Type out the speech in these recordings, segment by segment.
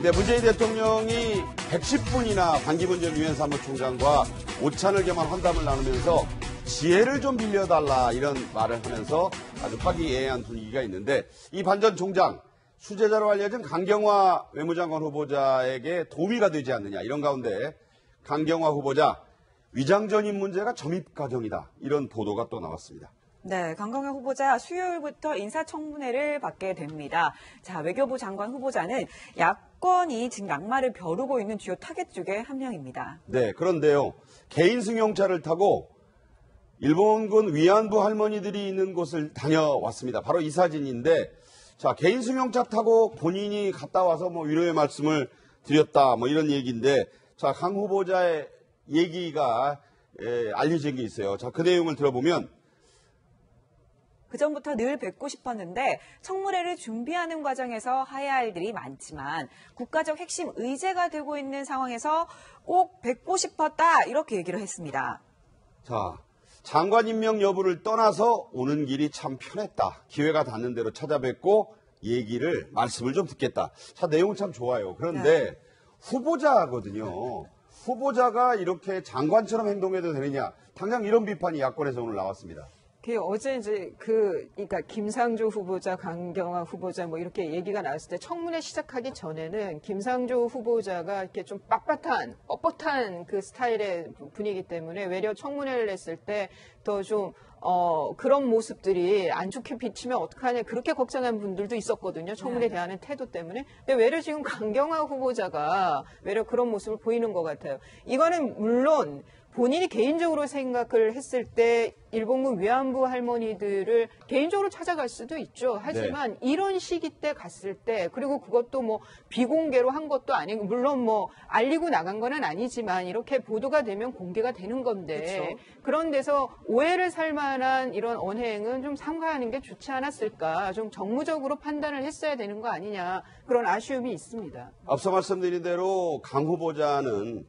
네, 문재인 대통령이 110분이나 반기문 전 유엔 사무총장과 오찬을 겸한 환담을 나누면서 지혜를 좀 빌려달라 이런 말을 하면서 아주 화기애애한 분위기가 있는데, 이 반 전 총장 수제자로 알려진 강경화 외무장관 후보자에게 도움이가 되지 않느냐, 이런 가운데 강경화 후보자 위장 전입 문제가 점입 과정이다, 이런 보도가 또 나왔습니다. 네, 강경화 후보자 수요일부터 인사청문회를 받게 됩니다. 자, 외교부 장관 후보자는 야권이 지금 낙마를 벼르고 있는 주요 타겟 중에 한 명입니다. 네, 그런데요, 개인 승용차를 타고 일본군 위안부 할머니들이 있는 곳을 다녀왔습니다. 바로 이 사진인데, 자, 개인 승용차 타고 본인이 갔다 와서 뭐 위로의 말씀을 드렸다, 뭐 이런 얘기인데, 자, 강 후보자의 얘기가 알려진 게 있어요. 자, 그 내용을 들어보면, 그전부터 늘 뵙고 싶었는데 청문회를 준비하는 과정에서 해야 할 일이 많지만 국가적 핵심 의제가 되고 있는 상황에서 꼭 뵙고 싶었다, 이렇게 얘기를 했습니다. 자, 장관 임명 여부를 떠나서 오는 길이 참 편했다. 기회가 닿는 대로 찾아뵙고 말씀을 좀 듣겠다. 자, 내용은 참 좋아요. 그런데 네. 후보자거든요. 후보자가 이렇게 장관처럼 행동해도 되느냐. 당장 이런 비판이 야권에서 오늘 나왔습니다. 어제 이제 그러니까 김상조 후보자, 강경화 후보자 뭐 이렇게 얘기가 나왔을 때 청문회 시작하기 전에는 김상조 후보자가 이렇게 좀 뻣뻣한 그 스타일의 분이기 때문에 외려 청문회를 했을 때 더 좀 그런 모습들이 안 좋게 비치면 어떡하냐, 그렇게 걱정한 분들도 있었거든요. 청문회 대하는 태도 때문에. 근데 외려 지금 강경화 후보자가 외려 그런 모습을 보이는 것 같아요. 이거는 물론 본인이 개인적으로 생각을 했을 때 일본군 위안부 할머니들을 개인적으로 찾아갈 수도 있죠. 하지만 네. 이런 시기 때 갔을 때, 그리고 그것도 뭐 비공개로 한 것도 아니고, 물론 뭐 알리고 나간 건 아니지만 이렇게 보도가 되면 공개가 되는 건데, 그쵸. 그런 데서 오해를 살 만한 이런 언행은 좀 삼가하는 게 좋지 않았을까, 좀 정무적으로 판단을 했어야 되는 거 아니냐, 그런 아쉬움이 있습니다. 앞서 말씀드린 대로 강 후보자는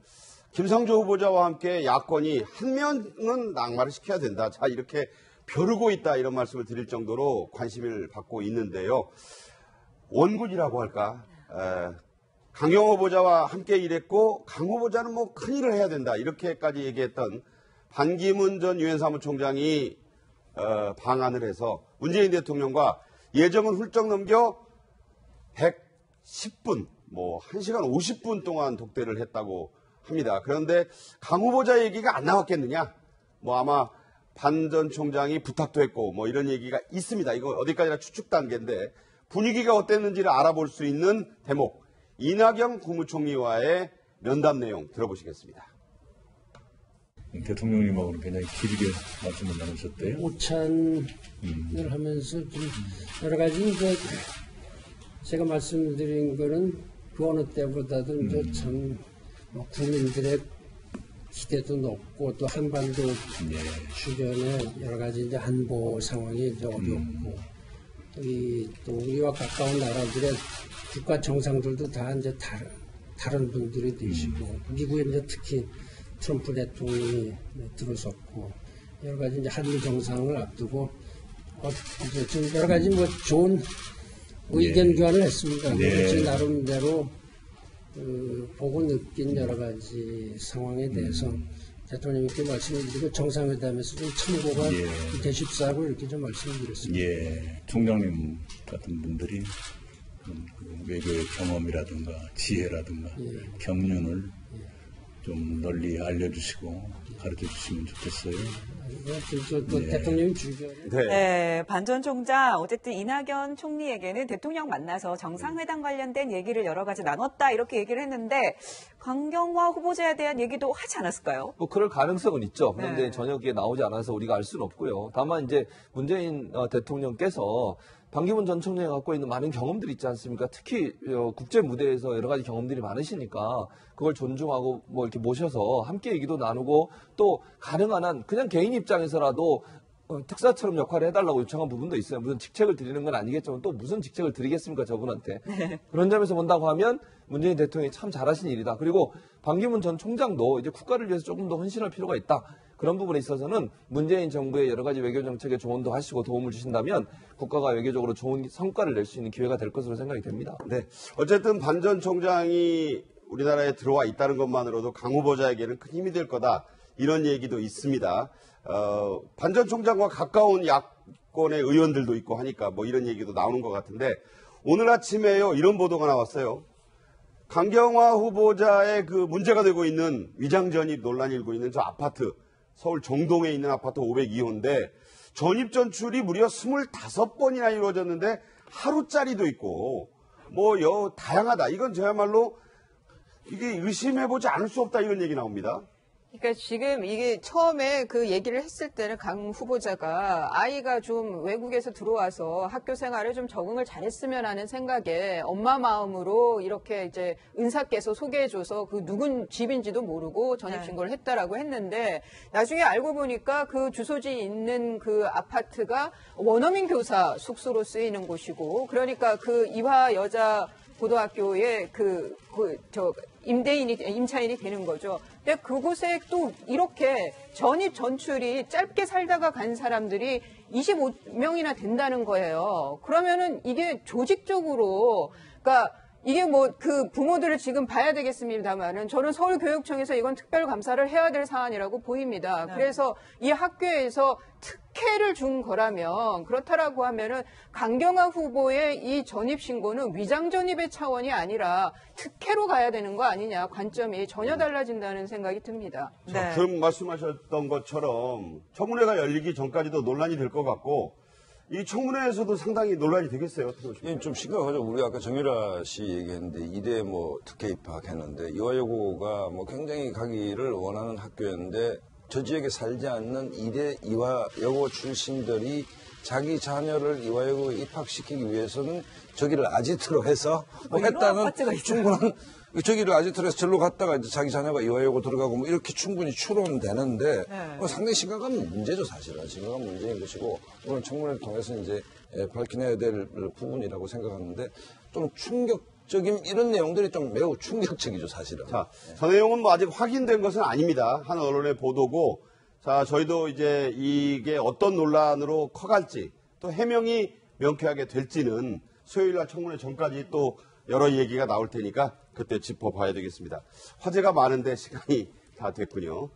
김상조 후보자와 함께 야권이 한 명은 낙마를 시켜야 된다. 자, 이렇게 벼르고 있다, 이런 말씀을 드릴 정도로 관심을 받고 있는데요. 원군이라고 할까? 강경화 후보자와 함께 일했고 강 후보자는 뭐 큰일을 해야 된다, 이렇게까지 얘기했던 반기문 전 유엔 사무총장이 방한을 해서 문재인 대통령과 예정을 훌쩍 넘겨 110분, 뭐 1시간 50분 동안 독대를 했다고 합니다. 그런데 강 후보자 얘기가 안 나왔겠느냐? 뭐 아마 반 전 총장이 부탁도 했고 뭐 이런 얘기가 있습니다. 이거 어디까지나 추측 단계인데, 분위기가 어땠는지를 알아볼 수 있는 대목, 이낙연 국무총리와의 면담 내용 들어보시겠습니다. 대통령님하고는 굉장히 길게 말씀을 나누셨대요. 오찬을 하면서 좀 여러 가지 제가 말씀드린 거는 그 어느 때보다도 참 국민들의 기대도 높고, 또 한반도 주변에 여러 가지 이제 안보 상황이 이제 어렵고, 또 우리와 가까운 나라들의 국가 정상들도 다 이제 다른 분들이 되시고, 미국에 이제 특히 트럼프 대통령이 들어섰고, 여러 가지 이제 한미 정상을 앞두고 이제 좀 여러 가지 뭐 좋은 의견 교환을 했습니다. 그래서 나름대로 보고 느낀 여러 가지 상황에 대해서 대통령님께 말씀을 드리고, 정상회담에서 좀 참고가 되십사고 이렇게 좀 말씀을 드렸습니다. 예, 총장님 같은 분들이 외교의 경험이라든가 지혜라든가 경륜을 좀 널리 알려주시고 가르쳐주시면 좋겠어요. 또 대통령님 주변에. 네, 반 전 총장 어쨌든 이낙연 총리에게는 대통령 만나서 정상회담 관련된 얘기를 여러 가지 나눴다, 이렇게 얘기를 했는데 강경화 후보자에 대한 얘기도 하지 않았을까요? 뭐 그럴 가능성은 있죠. 그런데 전혀 그게 나오지 않아서 우리가 알 수는 없고요. 다만 이제 문재인 대통령께서 반기문 전 총장이 갖고 있는 많은 경험들이 있지 않습니까? 특히 국제 무대에서 여러 가지 경험들이 많으시니까 그걸 존중하고 뭐 이렇게 모셔서 함께 얘기도 나누고, 또 가능한 한 그냥 개인 입장에서라도 특사처럼 역할을 해달라고 요청한 부분도 있어요. 무슨 직책을 드리는 건 아니겠지만 또 무슨 직책을 드리겠습니까, 저분한테. 그런 점에서 본다고 하면 문재인 대통령이 참 잘하신 일이다. 그리고 반기문 전 총장도 이제 국가를 위해서 조금 더 헌신할 필요가 있다. 그런 부분에 있어서는 문재인 정부의 여러 가지 외교 정책에 조언도 하시고 도움을 주신다면 국가가 외교적으로 좋은 성과를 낼 수 있는 기회가 될 것으로 생각이 됩니다. 네. 어쨌든 반 전 총장이 우리나라에 들어와 있다는 것만으로도 강 후보자에게는 큰 힘이 될 거다. 이런 얘기도 있습니다. 반 전 총장과 가까운 야권의 의원들도 있고 하니까 뭐 이런 얘기도 나오는 것 같은데 오늘 아침에요 이런 보도가 나왔어요. 강경화 후보자의 그 문제가 되고 있는 위장 전입 논란이 일고 있는 저 아파트 서울 정동에 있는 아파트 502호인데 전입 전출이 무려 25번이나 이루어졌는데 하루짜리도 있고 뭐 다양하다. 이건 저야말로 이게 의심해보지 않을 수 없다 이런 얘기 나옵니다. 그러니까 지금 이게 처음에 그 얘기를 했을 때는 강 후보자가 아이가 좀 외국에서 들어와서 학교 생활에 좀 적응을 잘했으면 하는 생각에 엄마 마음으로 이렇게 이제 은사께서 소개해줘서 그 누군 집인지도 모르고 전입신고를 했다라고 했는데 나중에 알고 보니까 그 주소지 있는 그 아파트가 원어민 교사 숙소로 쓰이는 곳이고 그러니까 그 이화 여자 고등학교의 임차인이 되는 거죠. 근데 그곳에 또 이렇게 전입 전출이 짧게 살다가 간 사람들이 25명이나 된다는 거예요. 그러면은 이게 조직적으로, 그러니까 이게 뭐 그 부모들을 지금 봐야 되겠습니다만은 저는 서울교육청에서 이건 특별 감사를 해야 될 사안이라고 보입니다. 네. 그래서 이 학교에서 특혜를 준 거라면 그렇다라고 하면은 강경화 후보의 이 전입 신고는 위장 전입의 차원이 아니라 특혜로 가야 되는 거 아니냐 관점이 전혀 달라진다는 생각이 듭니다. 네. 지금 말씀하셨던 것처럼 청문회가 열리기 전까지도 논란이 될 것 같고 이 청문회에서도 상당히 논란이 되겠어요. 어떻게 보십니까? 예, 좀 심각하죠. 우리 아까 정유라 씨 얘기했는데 이대 뭐 특혜 입학했는데 이화여고가 뭐 굉장히 가기를 원하는 학교였는데 저 지역에 살지 않는 이대 이화여고 출신들이 자기 자녀를 이화여고에 입학시키기 위해서는 저기를 아지트로 해서 뭐 이런 했다는 아파트가 있어요. 충분한 저기를 아지트로 해서 절로 갔다가 이제 자기 자녀가 이화여고 들어가고 뭐 이렇게 충분히 추론되는데 네. 상당히 심각한 문제죠, 사실은. 심각한 문제인 것이고 오늘 청문회를 통해서 이제 밝혀내야 될 부분이라고 생각하는데 좀 충격적인 이런 내용들이 좀 매우 충격적이죠, 사실은. 자, 저 내용은 뭐 아직 확인된 것은 아닙니다. 한 언론의 보도고, 자, 저희도 이제 이게 어떤 논란으로 커갈지, 또 해명이 명쾌하게 될지는 수요일 날 청문회 전까지 또 여러 얘기가 나올 테니까 그때 짚어봐야 되겠습니다. 화제가 많은데 시간이 다 됐군요.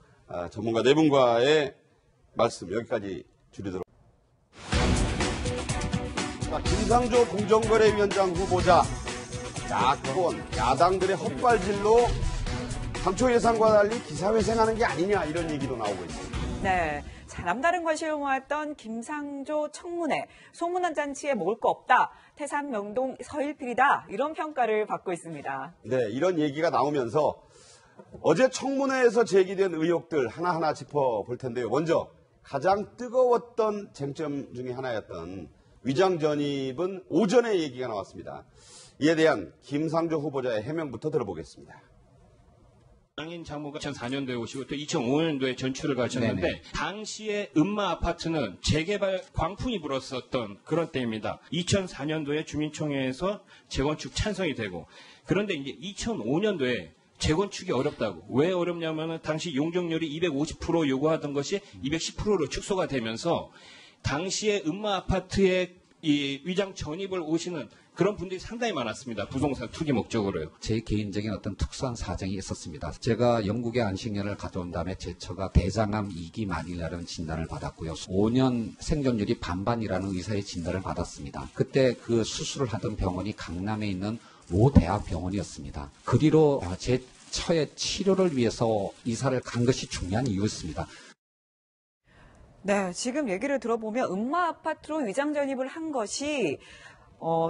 전문가 네 분과의 말씀 여기까지 줄이도록. 자, 김상조 공정거래위원장 후보자, 야권, 야당들의 헛발질로 당초 예상과 달리 기사회생하는 게 아니냐 이런 얘기도 나오고 있습니다. 네. 자, 남다른 관심을 모았던 김상조 청문회. 소문난 잔치에 먹을 거 없다. 태산 명동 서일필이다. 이런 평가를 받고 있습니다. 네, 이런 얘기가 나오면서 어제 청문회에서 제기된 의혹들 하나하나 짚어볼 텐데요. 먼저 가장 뜨거웠던 쟁점 중에 하나였던 위장 전입은 오전에 얘기가 나왔습니다. 이에 대한 김상조 후보자의 해명부터 들어보겠습니다. 장인 장모가 2004년도에 오시고 또 2005년도에 전출을 가셨는데 네네. 당시에 음마 아파트는 재개발 광풍이 불었었던 그런 때입니다. 2004년도에 주민총회에서 재건축 찬성이 되고 그런데 이제 2005년도에 재건축이 어렵다고. 왜 어렵냐면은 당시 용적률이 250% 요구하던 것이 210%로 축소가 되면서 당시에 음마 아파트에 이 위장 전입을 오시는 그런 분들이 상당히 많았습니다. 부동산 투기 목적으로요. 제 개인적인 어떤 특수한 사정이 있었습니다. 제가 영국의 안식년을 가져온 다음에 제 처가 대장암 2기 만이라는 진단을 받았고요. 5년 생존율이 반반이라는 의사의 진단을 받았습니다. 그때 그 수술을 하던 병원이 강남에 있는 모 대학병원이었습니다. 그리로 제 처의 치료를 위해서 이사를 간 것이 중요한 이유였습니다. 네, 지금 얘기를 들어보면 음마 아파트로 위장 전입을 한 것이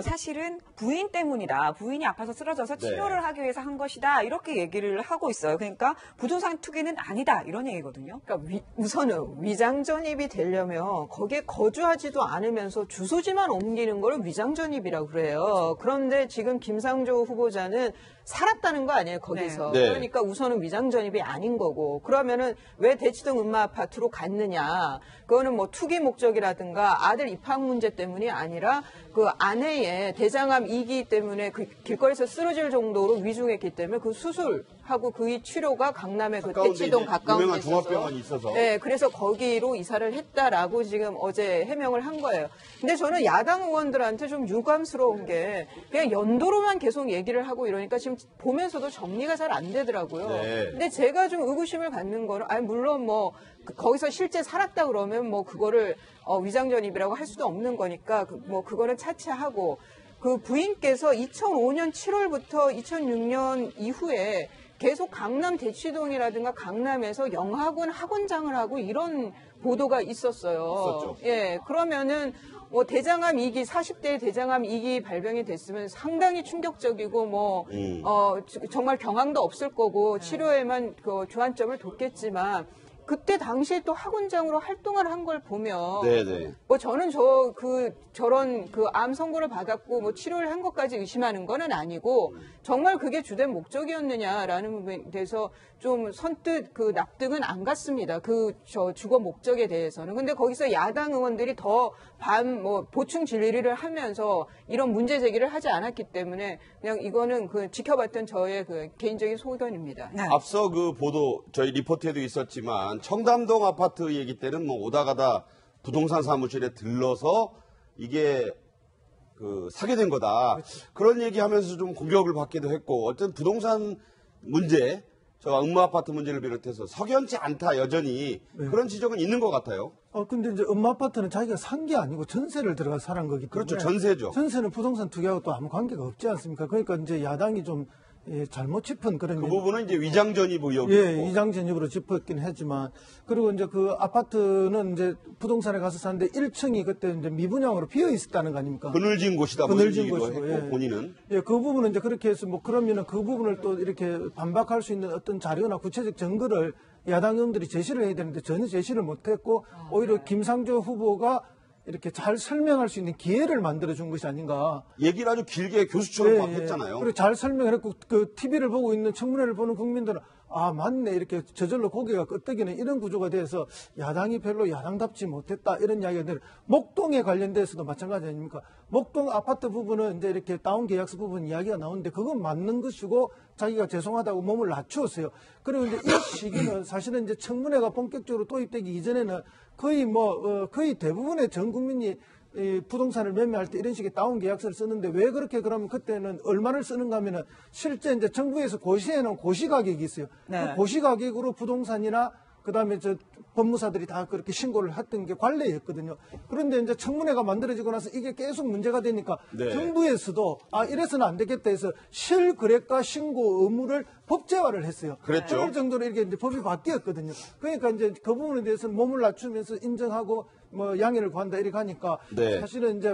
사실은 부인 때문이다. 부인이 아파서 쓰러져서 치료를 하기 위해서 한 것이다. 이렇게 얘기를 하고 있어요. 그러니까 부동산 투기는 아니다. 이런 얘기거든요. 그러니까 우선은 위장 전입이 되려면 거기에 거주하지도 않으면서 주소지만 옮기는 걸 위장 전입이라고 그래요. 그런데 지금 김상조 후보자는 살았다는 거 아니에요, 거기서. 네. 그러니까 우선은 위장 전입이 아닌 거고. 그러면은 왜 대치동 음마 아파트로 갔느냐. 그거는 뭐 투기 목적이라든가 아들 입학 문제 때문이 아니라 그 아내의 대장암 2기 때문에 그 길거리에서 쓰러질 정도로 위중했기 때문에 그 수술하기 하고 그 치료가 강남의 그 가까운데 대치동 이제 가까운 데 유명한 있어서 종합병원이 있어서. 네, 그래서 거기로 이사를 했다라고 지금 어제 해명을 한 거예요. 근데 저는 야당 의원들한테 좀 유감스러운 게 그냥 연도로만 계속 얘기를 하고 이러니까 지금 보면서도 정리가 잘 안 되더라고요. 네. 근데 제가 좀 의구심을 갖는 거는 아니 물론 뭐 거기서 실제 살았다 그러면 뭐 그거를 위장전입이라고 할 수도 없는 거니까 뭐 그거는 차치하고 그 부인께서 2005년 7월부터 2006년 이후에 계속 강남 대치동이라든가 강남에서 영학원 학원장을 하고 이런 보도가 있었어요. 있었죠. 예, 그러면은 뭐 대장암 2기 40대 대장암 2기 발병이 됐으면 상당히 충격적이고 뭐 정말 경황도 없을 거고 치료에만 그 주안점을 뒀겠지만 그때 당시에 또 학원장으로 활동을 한 걸 보면 네네. 뭐 저는 저런 그 암 선고를 받았고 뭐 치료를 한 것까지 의심하는 거는 아니고 정말 그게 주된 목적이었느냐라는 부분에 대해서 좀 선뜻 그 납득은 안 갔습니다. 그 주거 목적에 대해서는. 근데 거기서 야당 의원들이 더 뭐 보충 질의를 하면서 이런 문제 제기를 하지 않았기 때문에 그냥 이거는 그 지켜봤던 저의 그 개인적인 소견입니다. 네. 앞서 그 보도 저희 리포트에도 있었지만 청담동 아파트 얘기 때는 뭐 오다 가다 부동산 사무실에 들러서 이게 그 사게 된 거다. 그런 얘기하면서 좀 공격을 받기도 했고 어쨌든 부동산 문제, 저 음마 아파트 문제를 비롯해서 석연치 않다 여전히 그런 지적은 있는 것 같아요. 근데 이제 음마 아파트는 자기가 산 게 아니고 전세를 들어가서 사는 거기 때문에. 그렇죠. 전세죠. 전세는 부동산 투기하고 또 아무 관계가 없지 않습니까? 그러니까 이제 야당이 좀 잘못 짚은 그런. 그 부분은 이제 위장전입 의혹이고. 예, 위장전입으로 짚었긴 하지만. 그리고 이제 그 아파트는 이제 부동산에 가서 사는데 1층이 그때 이제 미분양으로 비어 있었다는 거 아닙니까? 그늘진 곳이다. 그늘진 뭐 곳이고, 했고 예. 본인은. 예, 그 부분은 이제 그렇게 해서 뭐 그러면은 그 부분을 또 이렇게 반박할 수 있는 어떤 자료나 구체적 증거를 야당 의원들이 제시를 해야 되는데 전혀 제시를 못했고 오히려 김상조 후보가 이렇게 잘 설명할 수 있는 기회를 만들어준 것이 아닌가. 얘기를 아주 길게 교수처럼 막 했잖아요. 그리고 잘 설명을 했고 그 TV를 보고 있는 청문회를 보는 국민들은 아 맞네 이렇게 저절로 고개가 끄덕이는 이런 구조가 돼서 야당이 별로 야당답지 못했다 이런 이야기가 되는 목동에 관련돼서도 마찬가지 아닙니까? 목동 아파트 부분은 이제 이렇게 다운 계약서 부분 이야기가 나오는데 그건 맞는 것이고 자기가 죄송하다고 몸을 낮추었어요. 그리고 이제 이 시기는 사실은 이제 청문회가 본격적으로 도입되기 이전에는 거의 거의 대부분의 전 국민이 이 부동산을 매매할 때 이런 식의 다운 계약서를 쓰는데 왜 그렇게 그러면 그때는 얼마를 쓰는가 하면은 실제 이제 정부에서 고시해놓은 고시가격이 있어요. 네. 그 고시가격으로 부동산이나 그다음에 저 법무사들이 다 그렇게 신고를 했던 게 관례였거든요. 그런데 이제 청문회가 만들어지고 나서 이게 계속 문제가 되니까 네. 정부에서도 이래서는 안 되겠다 해서 실거래가 신고 의무를 법제화를 했어요. 그랬죠. 그럴 정도로 이렇게 이제 법이 바뀌었거든요. 그러니까 이제 그 부분에 대해서는 몸을 낮추면서 인정하고 뭐 양해를 구한다 이렇게 하니까 네. 사실은 이제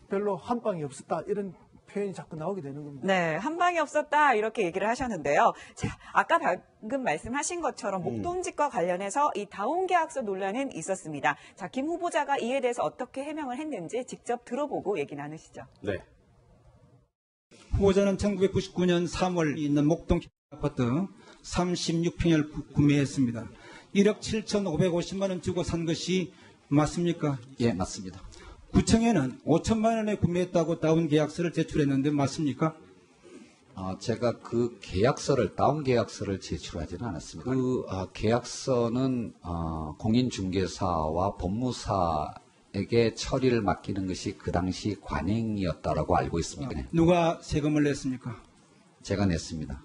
별로 한 방이 없었다 이런 표현이 자꾸 나오게 되는 겁니다. 네, 한 방이 없었다 이렇게 얘기를 하셨는데요. 자, 아까 방금 말씀하신 것처럼 목동집과 관련해서 이 다운 계약서 논란은 있었습니다. 자, 김 후보자가 이에 대해서 어떻게 해명을 했는지 직접 들어보고 얘기 나누시죠. 네. 후보자는 1999년 3월 있는 목동 아파트 36평을 구매했습니다. 1억 7,550만 원 주고 산 것이 맞습니까? 예, 맞습니다. 구청에는 5천만 원에 구매했다고 다운 계약서를 제출했는데 맞습니까? 제가 그 계약서를 다운 계약서를 제출하지는 않았습니다. 그 계약서는 공인중개사와 법무사에게 처리를 맡기는 것이 그 당시 관행이었다라고 알고 있습니다. 누가 세금을 냈습니까? 제가 냈습니다.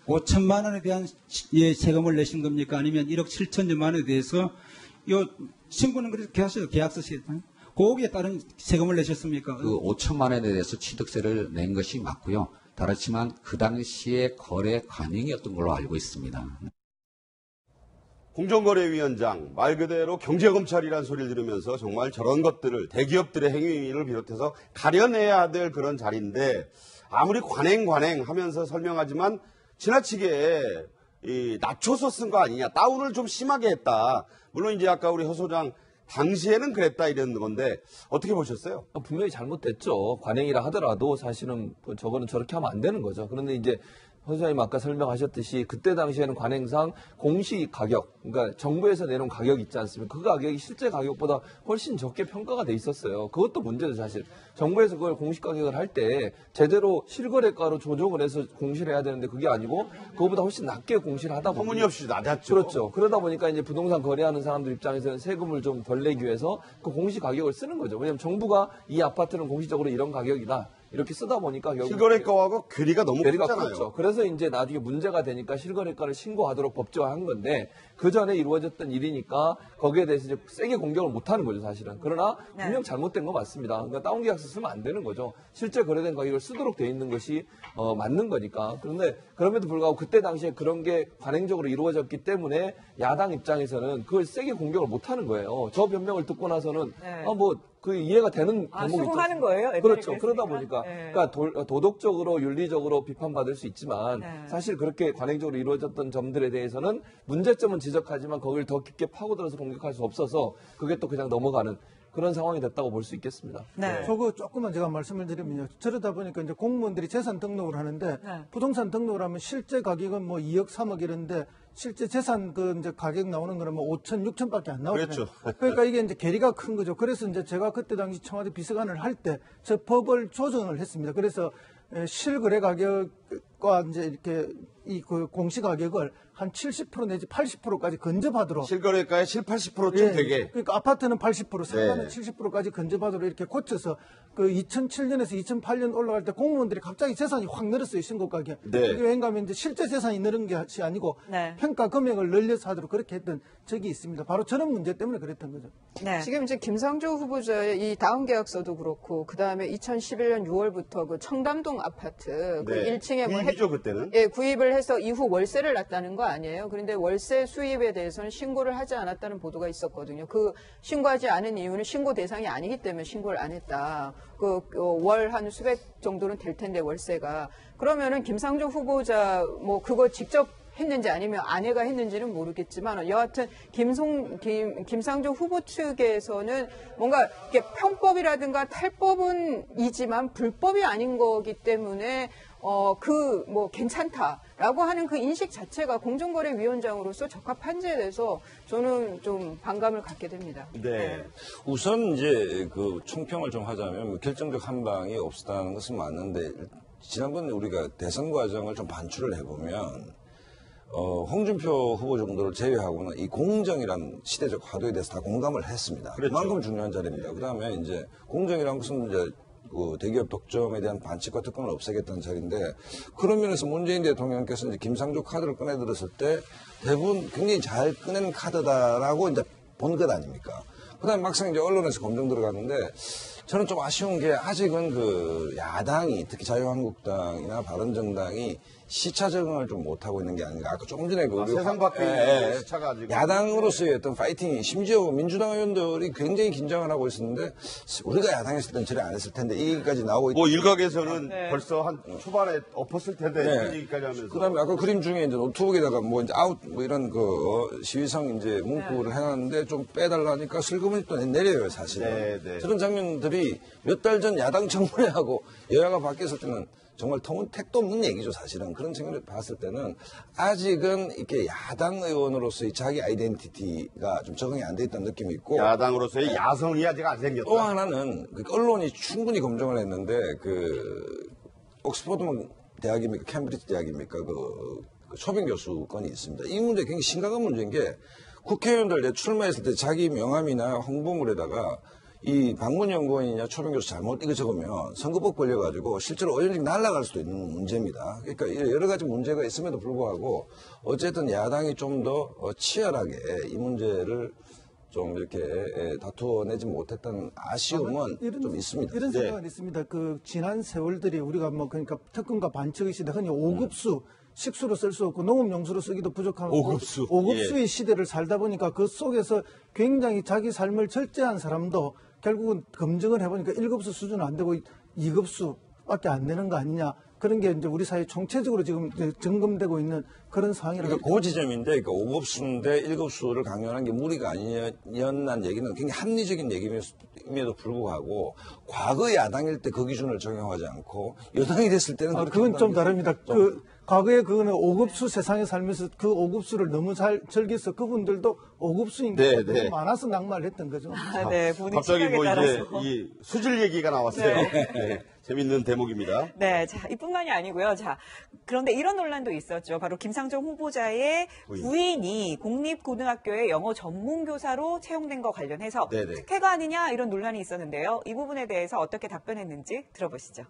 5천만 원에 대한 세금을 내신 겁니까? 아니면 1억 7천여만 원에 대해서 신고는 그렇게 하셔요. 계약서 시에는. 거기에 따른 세금을 내셨습니까? 그 5천만 원에 대해서 취득세를 낸 것이 맞고요. 다르지만 그 당시에 거래 관행이었던 걸로 알고 있습니다. 공정거래위원장 말 그대로 경제검찰이라는 소리를 들으면서 정말 저런 것들을 대기업들의 행위를 비롯해서 가려내야 될 그런 자리인데 아무리 관행 하면서 설명하지만 지나치게 낮춰서 쓴 거 아니냐. 다운을 좀 심하게 했다. 물론 이제 아까 우리 허 소장 당시에는 그랬다 이런 건데 어떻게 보셨어요? 분명히 잘못됐죠. 관행이라 하더라도 사실은 저거는 저렇게 하면 안 되는 거죠. 그런데 이제 선생님 아까 설명하셨듯이 그때 당시에는 관행상 공시 가격, 그러니까 정부에서 내놓은 가격 있지 않습니까? 그 가격이 실제 가격보다 훨씬 적게 평가가 돼 있었어요. 그것도 문제죠, 사실. 정부에서 그걸 공시 가격을 할 때 제대로 실거래가로 조정을 해서 공시를 해야 되는데 그게 아니고 그거보다 훨씬 낮게 공시를 하다 보니 터무니없이 낮았죠. 그렇죠. 그러다 보니까 이제 부동산 거래하는 사람들 입장에서는 세금을 좀 덜 내기 위해서 그 공시 가격을 쓰는 거죠. 왜냐하면 정부가 이 아파트는 공시적으로 이런 가격이다. 이렇게 쓰다 보니까 결국 실거래가하고 괴리가 너무 괴리가 크잖아요. 컸죠. 그래서 이제 나중에 문제가 되니까 실거래가를 신고하도록 법제화한 건데 그 전에 이루어졌던 일이니까 거기에 대해서 이제 세게 공격을 못 하는 거죠, 사실은. 그러나 분명 잘못된 거 맞습니다. 그러니까 다운계약서 쓰면 안 되는 거죠. 실제 거래된 가격을 쓰도록 돼 있는 것이 맞는 거니까. 그런데 그럼에도 불구하고 그때 당시에 그런 게 관행적으로 이루어졌기 때문에 야당 입장에서는 그걸 세게 공격을 못 하는 거예요. 저 변명을 듣고 나서는 그 이해가 되는 대목이 수긍하는 거예요? 그렇죠. 그랬으니까? 그러다 보니까 그러니까 도덕적으로 윤리적으로 비판받을 수 있지만 사실 그렇게 관행적으로 이루어졌던 점들에 대해서는 문제점은 지적하지만 거기를 더 깊게 파고들어서 공격할 수 없어서 그게 또 그냥 넘어가는 그런 상황이 됐다고 볼 수 있겠습니다. 저거 조금만 제가 말씀을 드리면요. 저러다 보니까 이제 공무원들이 재산 등록을 하는데 부동산 등록을 하면 실제 가격은 뭐 2억, 3억 이런데 실제 재산 그 이제 가격 나오는 거는 뭐 5천, 6천밖에 안 나오잖아요. 그렇죠. 그러니까 이게 이제 괴리가 큰 거죠. 그래서 이제 제가 그때 당시 청와대 비서관을 할 때 저 법을 조정을 했습니다. 그래서 실거래 가격과 이제 이렇게 이 그 공시 가격을 한 70% 내지 80%까지 근접하도록 실거래가의 7, 80%쯤 되게. 그러니까 아파트는 80%, 상가는 네. 70%까지 근접하도록 이렇게 고쳐서 그 2007년에서 2008년 올라갈 때 공무원들이 갑자기 재산이 확 늘었어요, 신고 가격. 네. 이게 왜냐하면 이제 실제 재산이 늘은 것이 아니고 평가 금액을 늘려서 하도록 그렇게 했던 적이 있습니다. 바로 저런 문제 때문에 그랬던 거죠. 지금 이제 김상조 후보자의 이 다운 계약서도 그렇고 그 다음에 2011년 6월부터 그 청담동 아파트 그 1층에 뭐 구입이죠, 그때는. 구입을 해서 이후 월세를 놨다는 거 아니에요. 그런데 월세 수입에 대해서는 신고를 하지 않았다는 보도가 있었거든요. 그 신고하지 않은 이유는 신고 대상이 아니기 때문에 신고를 안 했다. 월 한 수백 정도는 될 텐데 월세가. 그러면은 김상조 후보자 뭐 그거 직접 했는지 아니면 아내가 했는지는 모르겠지만 여하튼 김상조 후보 측에서는 뭔가 이렇게 편법이라든가 탈법은이지만 불법이 아닌 거기 때문에 뭐 괜찮다라고 하는 그 인식 자체가 공정거래위원장으로서 적합한지에 대해서 저는 좀 반감을 갖게 됩니다. 네. 우선 이제 그 총평을 좀 하자면 결정적 한방이 없었다는 것은 맞는데 지난번에 우리가 대선 과정을 좀 반출을 해보면 홍준표 후보 정도를 제외하고는 이 공정이란 시대적 화두에 대해서 다 공감을 했습니다. 그렇죠. 그만큼 중요한 자리입니다. 그다음에 이제 공정이란 것은 이제 그 대기업 독점에 대한 반칙과 특권을 없애겠다는 자리인데 그런 면에서 문재인 대통령께서 이제 김상조 카드를 꺼내들었을 때 대부분 굉장히 잘 꺼낸 카드다라고 이제 본 것 아닙니까? 그다음에 막상 이제 언론에서 검증 들어갔는데 저는 좀 아쉬운 게 아직은 그 야당이 특히 자유한국당이나 바른정당이 시차 적응을 좀 못하고 있는 게 아닌가. 아까 조금 전에 세상 밖에 시차가 아직 야당으로서의 어떤 파이팅이 심지어 민주당 의원들이 굉장히 긴장을 하고 있었는데 우리가 야당했을 땐 저래 안 했을 텐데 이 얘기까지 나오고 뭐 일각에서는 벌써 한 초반에 엎었을 텐데 이런 얘기까지 하면서. 그다음에 아까 그림 중에 이제 노트북에다가 뭐 이제 아웃 뭐 이런 그 시위성 이제 문구를 해놨는데 좀 빼달라니까 슬그머니 또 내려요 사실은. 저런 장면들이 몇 달 전 야당 청문회하고 여야가 바뀌었을 때는 정말 택도 없는 얘기죠, 사실은. 그런 측면을 봤을 때는 아직은 이렇게 야당 의원으로서의 자기 아이덴티티가 좀 적응이 안 돼 있다는 느낌이 있고. 야당으로서의 야성이 아직 안 생겼다. 또 하나는 언론이 충분히 검증을 했는데 옥스퍼드 대학입니까? 캠브리지 대학입니까? 그 초빙 교수 건이 있습니다. 이 문제 굉장히 심각한 문제인 게 국회의원들 출마했을 때 자기 명함이나 홍보물에다가 이 방문연구원이냐 초빙교수 잘못 이거 적으면 선거법 걸려가지고 실제로 의원직 날아갈 수도 있는 문제입니다. 그러니까 여러 가지 문제가 있음에도 불구하고 어쨌든 야당이 좀 더 치열하게 이 문제를 좀 이렇게 다투어내지 못했다는 아쉬움은 좀 있습니다. 이런 생각은 있습니다. 그 지난 세월들이 우리가 뭐 그러니까 특권과 반칙의 시대, 흔히 5급수 식수로 쓸 수 없고 농업용수로 쓰기도 부족한 5급수의 시대를 살다 보니까 그 속에서 굉장히 자기 삶을 절제한 사람도 결국은 검증을 해보니까 1급수 수준은 안 되고 2급수 밖에 안 되는 거 아니냐. 그런 게 이제 우리 사회 총체적으로 지금 이제 점검되고 있는 그런 상황이라고. 그러니까 그 지점인데, 그러니까 5급수인데 1급수를 강요하는 게 무리가 아니었다는 얘기는 굉장히 합리적인 얘기임에도 불구하고, 과거 야당일 때 그 기준을 적용하지 않고, 여당이 됐을 때는. 그건 좀 다릅니다. 과거에 그거는 5급수 세상에 살면서 그 5급수를 너무 잘 즐겨서 그분들도 5급수인 게 너무 많아서 낙마를 했던 거죠. 네, 본인 갑자기 뭐 따라서. 이제 이 수질 얘기가 나왔어요. 네, 재밌는 대목입니다. 네, 자, 이뿐만이 아니고요. 자, 그런데 이런 논란도 있었죠. 바로 김상정 후보자의 부인이 공립고등학교의 영어 전문교사로 채용된 거 관련해서 네네. 특혜가 아니냐 이런 논란이 있었는데요. 이 부분에 대해서 어떻게 답변했는지 들어보시죠.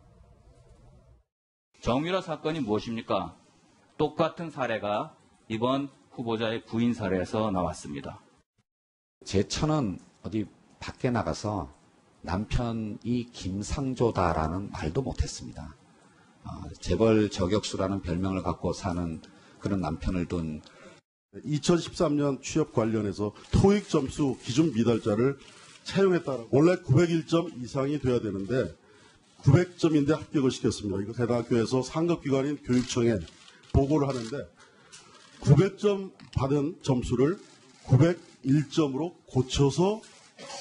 정유라 사건이 무엇입니까? 똑같은 사례가 이번 후보자의 부인 사례에서 나왔습니다. 제 처는 어디 밖에 나가서 남편이 김상조다라는 말도 못했습니다. 재벌 저격수라는 별명을 갖고 사는 그런 남편을 둔 2013년 취업 관련해서 토익 점수 기준 미달자를 채용했다라고 원래 901점 이상이 돼야 되는데 900점인데 합격을 시켰습니다. 이거 대학교에서 상급기관인 교육청에 보고를 하는데 900점 받은 점수를 901점으로 고쳐서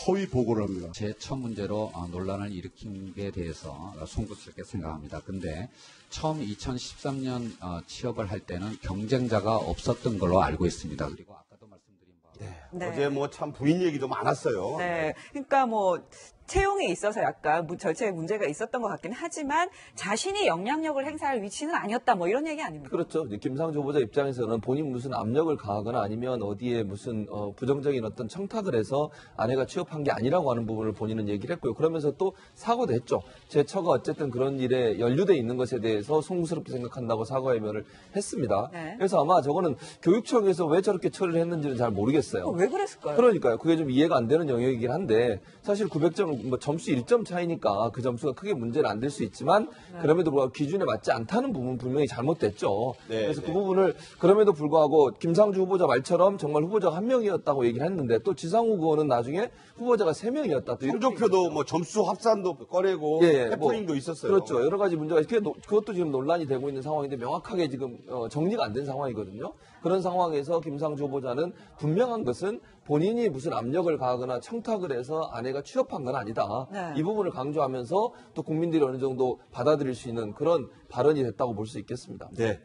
허위 보고를 합니다. 제 처 문제로 논란을 일으킨 게 대해서 송구스럽게 생각합니다. 근데 처음 2013년 취업을 할 때는 경쟁자가 없었던 걸로 알고 있습니다. 그리고 아까도 말씀드린 바와 네. 어제 뭐 참 부인 얘기도 많았어요. 네, 그러니까 뭐 채용에 있어서 약간 절차에 문제가 있었던 것 같긴 하지만 자신이 영향력을 행사할 위치는 아니었다 뭐 이런 얘기 아닙니까? 그렇죠. 이제 김상조 후보자 입장에서는 본인 무슨 압력을 가하거나 아니면 어디에 무슨 부정적인 어떤 청탁을 해서 아내가 취업한 게 아니라고 하는 부분을 본인은 얘기를 했고요. 그러면서 또 사과도 했죠. 제 처가 어쨌든 그런 일에 연루돼 있는 것에 대해서 송구스럽게 생각한다고 사과 해명을 했습니다. 네. 그래서 아마 저거는 교육청에서 왜 저렇게 처리를 했는지는 잘 모르겠어요. 왜 그랬을까요? 그러니까요. 그게 좀 이해가 안 되는 영역이긴 한데 사실 900점 뭐 점수 1점 차이니까 그 점수가 크게 문제는 안 될 수 있지만 그럼에도 불구하고 기준에 맞지 않다는 부분 분명히 잘못됐죠. 네, 그래서 네. 그 부분을 그럼에도 불구하고 김상주 후보자 말처럼 정말 후보자가 한 명이었다고 얘기를 했는데 또 지상욱 의원은 나중에 후보자가 3명이었다. 또 이렇게 성적표도 뭐 점수 합산도 꺼내고 해프닝도 있었어요. 그렇죠. 여러 가지 문제가 그것도 지금 논란이 되고 있는 상황인데 명확하게 지금 정리가 안 된 상황이거든요. 그런 상황에서 김상주 후보자는 분명한 것은 본인이 무슨 압력을 가하거나 청탁을 해서 아내가 취업한 건 아니다. 네. 이 부분을 강조하면서 또 국민들이 어느 정도 받아들일 수 있는 그런 발언이 됐다고 볼 수 있겠습니다. 네.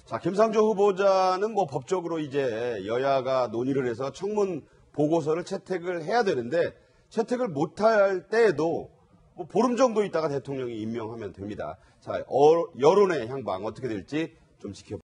자, 김상조 후보자는 뭐 법적으로 이제 여야가 논의를 해서 청문 보고서를 채택을 해야 되는데 채택을 못할 때에도 뭐 보름 정도 있다가 대통령이 임명하면 됩니다. 자, 여론의 향방 어떻게 될지 좀 지켜보겠습니다.